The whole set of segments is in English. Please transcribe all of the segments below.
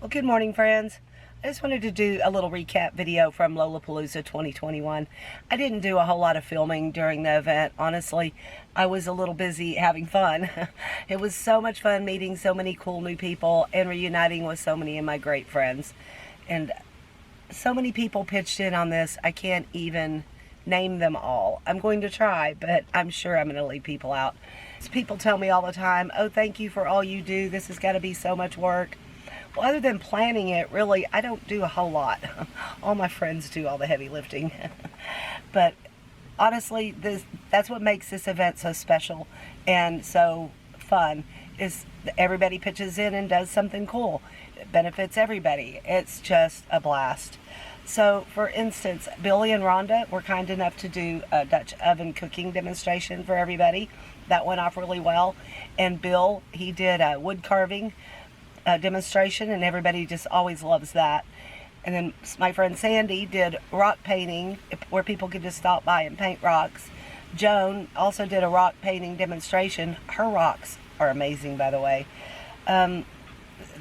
Well, good morning, friends. I just wanted to do a little recap video from Lolapalooza 2021. I didn't do a whole lot of filming during the event. Honestly, I was a little busy having fun. It was so much fun meeting so many cool new people and reuniting with so many of my great friends. And so many people pitched in on this, I can't even name them all. I'm going to try, but I'm sure I'm going to leave people out. People tell me all the time, oh, thank you for all you do. This has got to be so much work. Well, other than planning it, really, I don't do a whole lot. All my friends do all the heavy lifting. But honestly, that's what makes this event so special and so fun, is everybody pitches in and does something cool. It benefits everybody. It's just a blast. So, for instance, Billy and Rhonda were kind enough to do a Dutch oven cooking demonstration for everybody. That went off really well. And Bill, he did a wood carving demonstration, and everybody just always loves that. And then my friend Sandi did rock painting, where people could just stop by and paint rocks. Joan also did a rock painting demonstration. Her rocks are amazing, by the way. Then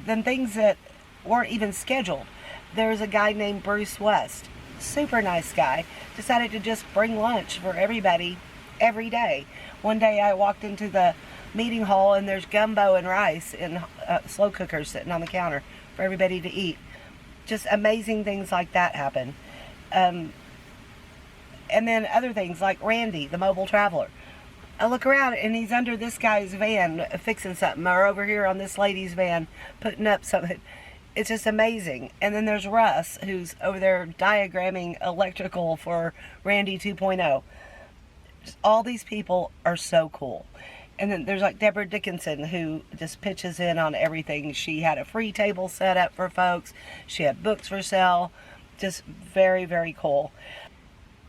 things that weren't even scheduled. There's a guy named Bruce West, super nice guy, decided to just bring lunch for everybody every day. One day I walked into the meeting hall and there's gumbo and rice in slow cookers sitting on the counter for everybody to eat. Just amazing things like that happen. And then other things like Randy, the mobile traveler. I look around and he's under this guy's van fixing something, or over here on this lady's van putting up something. It's just amazing. And then there's Russ, who's over there diagramming electrical for Randy 2.0. Just all these people are so cool. And then there's like Debra Dickinson, who just pitches in on everything. She had a free table set up for folks. She had books for sale. Just very, very cool.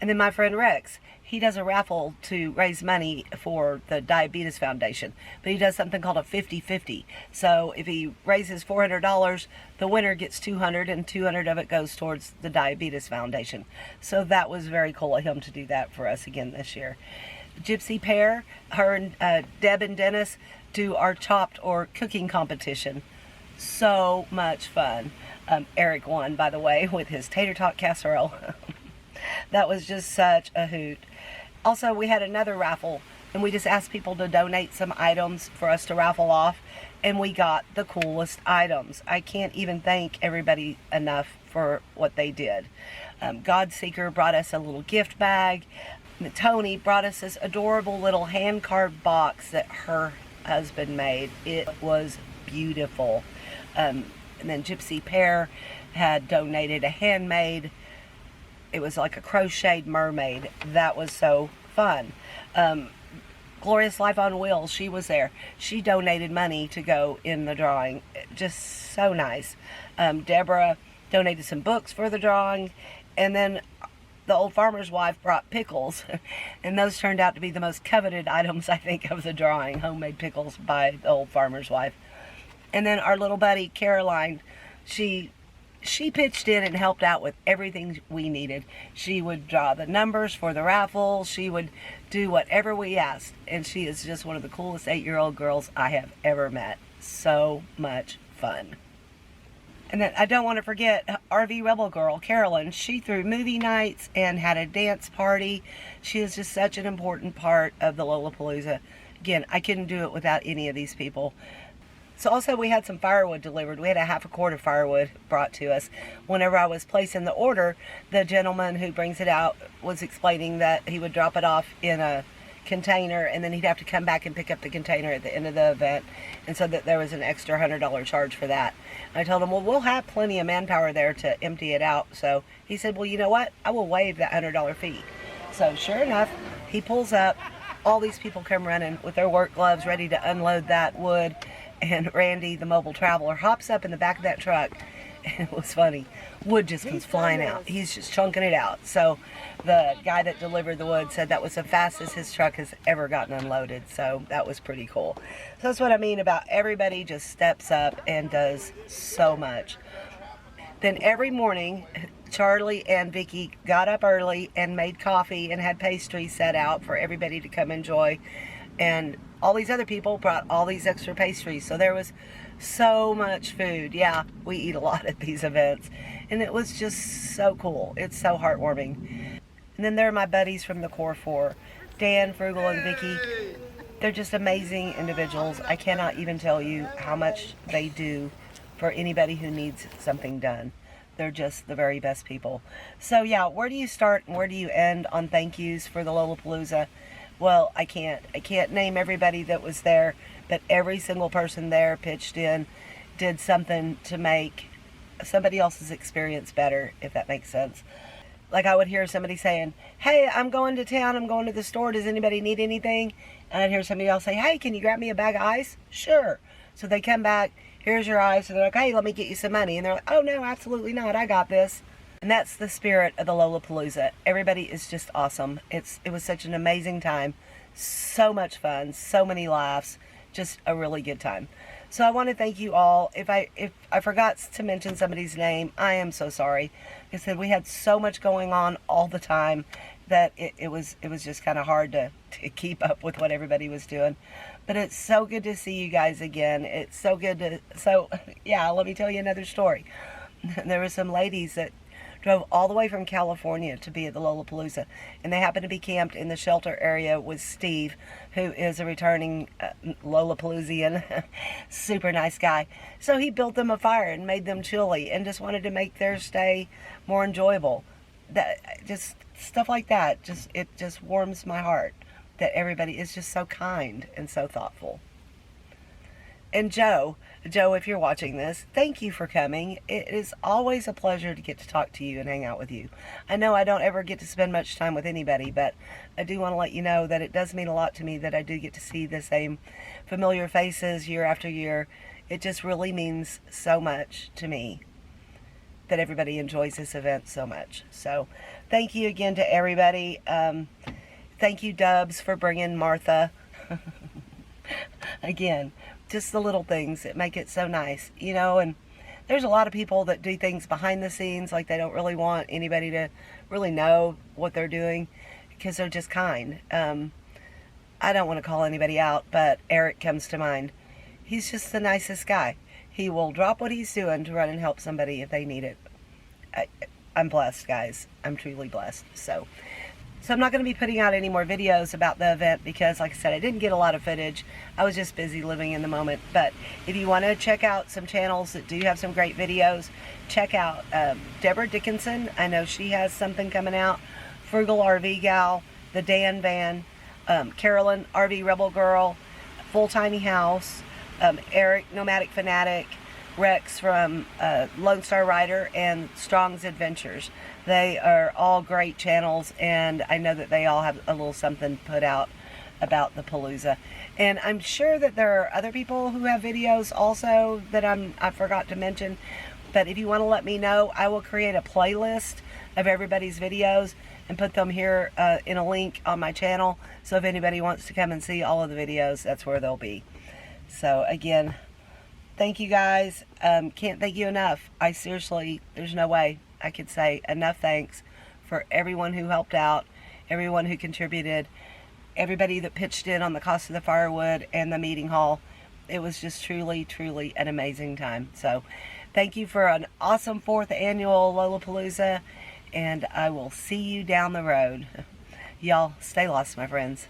And then my friend Rex, he does a raffle to raise money for the Diabetes Foundation. But he does something called a 50-50. So if he raises $400, the winner gets $200, and $200 of it goes towards the Diabetes Foundation. So that was very cool of him to do that for us again this year. Gypsy Pair, her and Deb and Dennis do our chopped or cooking competition. So much fun. Eric won, by the way, with his tater tot casserole. That was just such a hoot. Also, we had another raffle, and we just asked people to donate some items for us to raffle off, and we got the coolest items. I can't even thank everybody enough for what they did. Godseeker brought us a little gift bag. Tony brought us this adorable little hand-carved box that her husband made. It was beautiful. And then Gypsy Pair had donated a handmade, it was like a crocheted mermaid. That was so fun. Glorious Life on Wheels, she was there. She donated money to go in the drawing. Just so nice. Deborah donated some books for the drawing. And then the old farmer's wife brought pickles, and those turned out to be the most coveted items, I think, of the drawing. Homemade pickles by the old farmer's wife. And then our little buddy Caroline, she pitched in and helped out with everything we needed. She would draw the numbers for the raffle. She would do whatever we asked, and she is just one of the coolest 8-year-old girls I have ever met. So much fun. And then I don't want to forget RV Rebel Girl, Carolyn. She threw movie nights and had a dance party. She is just such an important part of the Lolapalooza. Again, I couldn't do it without any of these people. So also we had some firewood delivered. We had a half a quart of firewood brought to us. Whenever I was placing the order, the gentleman who brings it out was explaining that he would drop it off in a container, and then he'd have to come back and pick up the container at the end of the event, and so that there was an extra $100 charge for that. And I told him, well, we'll have plenty of manpower there to empty it out. So he said, well, you know what, I will waive that $100 fee. So sure enough, he pulls up, all these people come running with their work gloves ready to unload that wood, and Randy, the mobile traveler, hops up in the back of that truck. It was funny. Wood just comes flying out. He's just chunking it out. So the guy that delivered the wood said that was the fastest his truck has ever gotten unloaded. So that was pretty cool. So that's what I mean about everybody just steps up and does so much. Then every morning, Charlie and Vicky got up early and made coffee and had pastries set out for everybody to come enjoy. And all these other people brought all these extra pastries. So there was So much food. Yeah, we eat a lot at these events. And it was just so cool. It's so heartwarming. And then there are my buddies from the Core 4, Dan, Frugal, and Vicky. They're just amazing individuals. I cannot even tell you how much they do for anybody who needs something done. They're just the very best people. So yeah, where do you start and where do you end on thank yous for the Lolapalooza? Well, I can't name everybody that was there, but every single person there pitched in, did something to make somebody else's experience better, if that makes sense. Like I would hear somebody saying, hey, I'm going to town, I'm going to the store, does anybody need anything? And I'd hear somebody else say, hey, can you grab me a bag of ice? Sure. So they come back, here's your ice, and they're like, hey, let me get you some money. And they're like, oh no, absolutely not, I got this. And that's the spirit of the Lolapalooza. Everybody is just awesome. It was such an amazing time. So much fun, so many laughs, just a really good time. So I want to thank you all. If I forgot to mention somebody's name, I am so sorry. Like I said, we had so much going on all the time that it was just kind of hard to keep up with what everybody was doing. But it's so good to see you guys again. It's so good to, so yeah, let me tell you another story. There were some ladies that drove all the way from California to be at the Lolapalooza, and they happened to be camped in the shelter area with Steve, who is a returning Lollapaloozian, super nice guy. So he built them a fire and made them chili and just wanted to make their stay more enjoyable. That just stuff like that, it just warms my heart that everybody is just so kind and so thoughtful. And Joe, if you're watching this, thank you for coming. It is always a pleasure to get to talk to you and hang out with you. I know I don't ever get to spend much time with anybody, but I do want to let you know that it does mean a lot to me that I do get to see the same familiar faces year after year. It just really means so much to me that everybody enjoys this event so much. So thank you again to everybody. Thank you, Dubs, for bringing Martha. Again, just the little things that make it so nice, you know. And there's a lot of people that do things behind the scenes, like they don't really want anybody to really know what they're doing because they're just kind. I don't want to call anybody out, but Eric comes to mind. He's just the nicest guy. He will drop what he's doing to run and help somebody if they need it. I'm blessed, guys. I'm truly blessed. So I'm not going to be putting out any more videos about the event because, like I said, I didn't get a lot of footage. I was just busy living in the moment. But if you want to check out some channels that do have some great videos, check out Debra Dickinson. I know she has something coming out. FrugalRVGal, TheDanVan, Carolyn, RV Rebel Girl, Full Tiny House, Eric, NomadicFanatic, Rex from Lonestarrider, and Strong's Adventures. They are all great channels, and I know that they all have a little something put out about the Palooza. And I'm sure that there are other people who have videos also that I forgot to mention. But if you want to let me know, I will create a playlist of everybody's videos and put them here in a link on my channel. So if anybody wants to come and see all of the videos, that's where they'll be. So again, thank you guys. Can't thank you enough. I seriously, there's no way I could say enough thanks for everyone who helped out, everyone who contributed, everybody that pitched in on the cost of the firewood and the meeting hall. It was just truly, truly an amazing time. So thank you for an awesome 4th annual Lolapalooza, and I will see you down the road. Y'all stay lost, my friends.